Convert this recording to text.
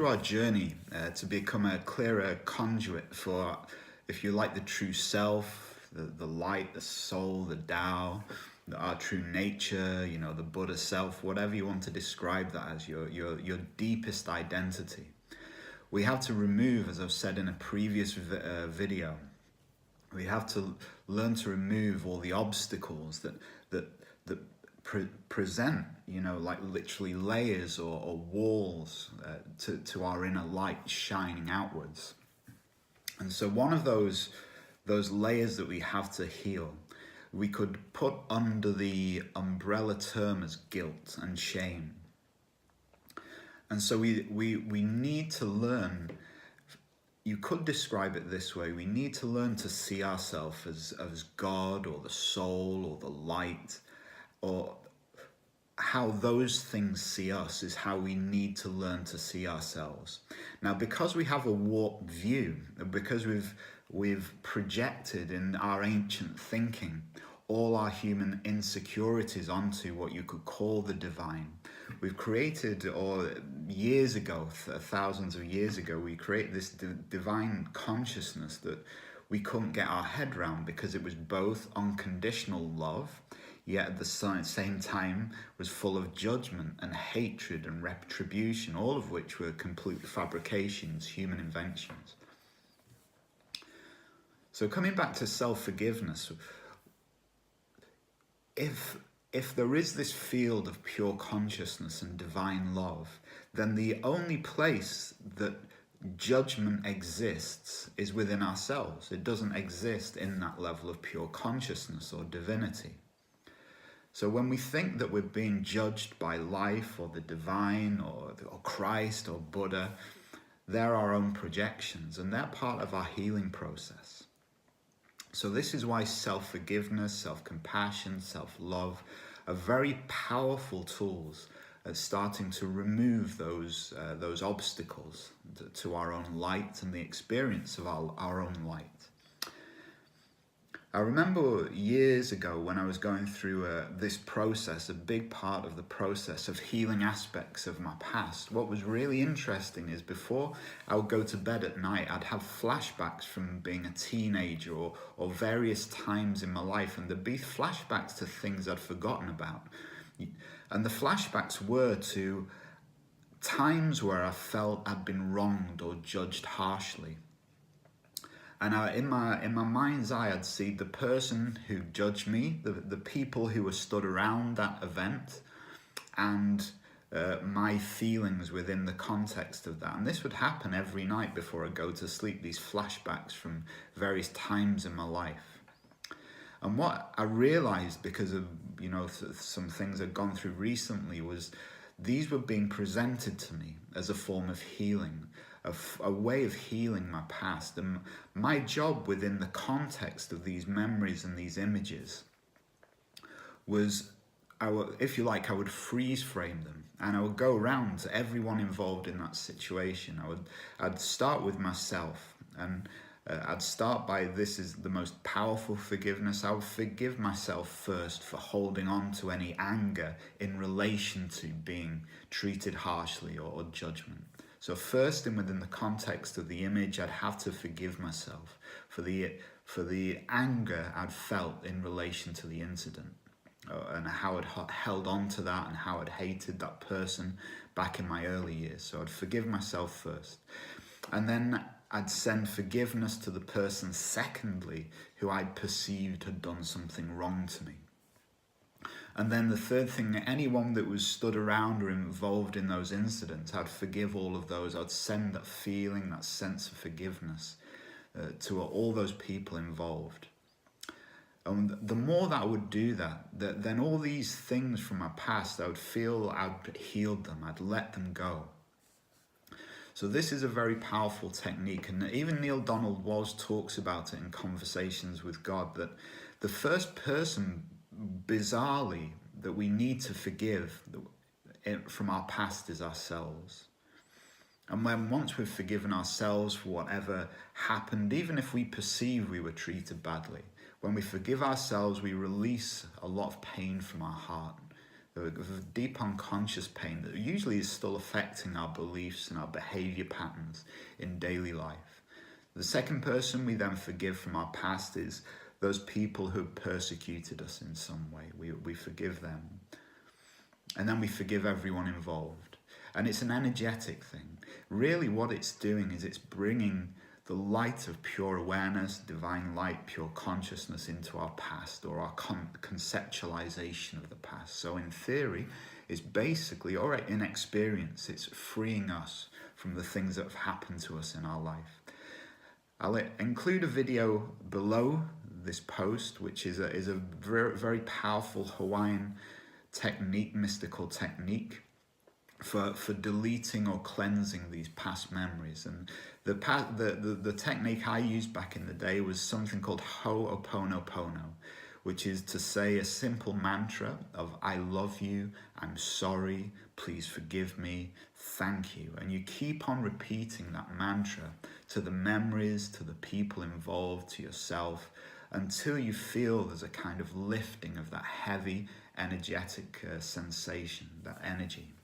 through our journey to become a clearer conduit for, if you like, the true self, the light, the soul, the Tao, our true nature, the Buddha self, whatever you want to describe that as, your deepest identity. We have to remove, as I've said in a previous video, we have to learn to remove all the obstacles that present, like literally layers or walls to our inner light shining outwards. And so one of those layers that we have to heal, we could put under the umbrella term as guilt and shame. And so we need to learn, you could describe it this way, we need to learn to see ourselves as God or the soul or the light, or how those things see us is how we need to learn to see ourselves. Now, because we have a warped view, because we've projected in our ancient thinking all our human insecurities onto what you could call the divine, we've created, or years ago, thousands of years ago, we created this divine consciousness that we couldn't get our head around, because it was both unconditional love, yet at the same time was full of judgment and hatred and retribution, all of which were complete fabrications, human inventions. So coming back to self-forgiveness, if there is this field of pure consciousness and divine love, then the only place that judgment exists is within ourselves. It doesn't exist in that level of pure consciousness or divinity. So when we think that we're being judged by life or the divine or Christ or Buddha, they're our own projections, and they're part of our healing process. So this is why self-forgiveness, self-compassion, self-love are very powerful tools at starting to remove those obstacles to our own light and the experience of our own light. I remember years ago when I was going through this process, a big part of the process of healing aspects of my past. What was really interesting is before I would go to bed at night, I'd have flashbacks from being a teenager or various times in my life, and there'd be flashbacks to things I'd forgotten about. And the flashbacks were to times where I felt I'd been wronged or judged harshly. And in my mind's eye, I'd see the person who judged me, the people who were stood around that event, and my feelings within the context of that. And this would happen every night before I go to sleep, these flashbacks from various times in my life. And what I realized, because of some things I'd gone through recently, was these were being presented to me as a form of healing, a way of healing my past. And my job within the context of these memories and these images was, I would freeze frame them, and I would go around to everyone involved in that situation. I'd start with myself, and I'd start by, this is the most powerful forgiveness. I would forgive myself first for holding on to any anger in relation to being treated harshly or judgment. So first, and within the context of the image, I'd have to forgive myself for the anger I'd felt in relation to the incident, and how I'd held on to that and how I'd hated that person back in my early years. So I'd forgive myself first. And then I'd send forgiveness to the person secondly who I'd perceived had done something wrong to me. And then the third thing, anyone that was stood around or involved in those incidents, I'd forgive all of those. I'd send that feeling, that sense of forgiveness to all those people involved. And the more that I would do that, then all these things from my past, I would feel I'd healed them, I'd let them go. So this is a very powerful technique, and even Neale Donald Walsch talks about it in Conversations with God, that the first person, bizarrely, that we need to forgive from our past is ourselves. And once we've forgiven ourselves for whatever happened, even if we perceive we were treated badly, when we forgive ourselves, we release a lot of pain from our heart. of deep unconscious pain that usually is still affecting our beliefs and our behavior patterns in daily life. The second person we then forgive from our past is those people who persecuted us in some way. We forgive them. And then we forgive everyone involved. And it's an energetic thing. Really what it's doing is it's bringing the light of pure awareness, divine light, pure consciousness into our past, or our conceptualization of the past. So in theory, it's basically, or in experience, it's freeing us from the things that have happened to us in our life. I'll include a video below this post, which is a very, very powerful Hawaiian technique, mystical technique for deleting or cleansing these past memories. And the technique I used back in the day was something called Ho'oponopono, which is to say a simple mantra of I love you, I'm sorry, please forgive me, thank you. And you keep on repeating that mantra to the memories, to the people involved, to yourself, until you feel there's a kind of lifting of that heavy, energetic sensation, that energy.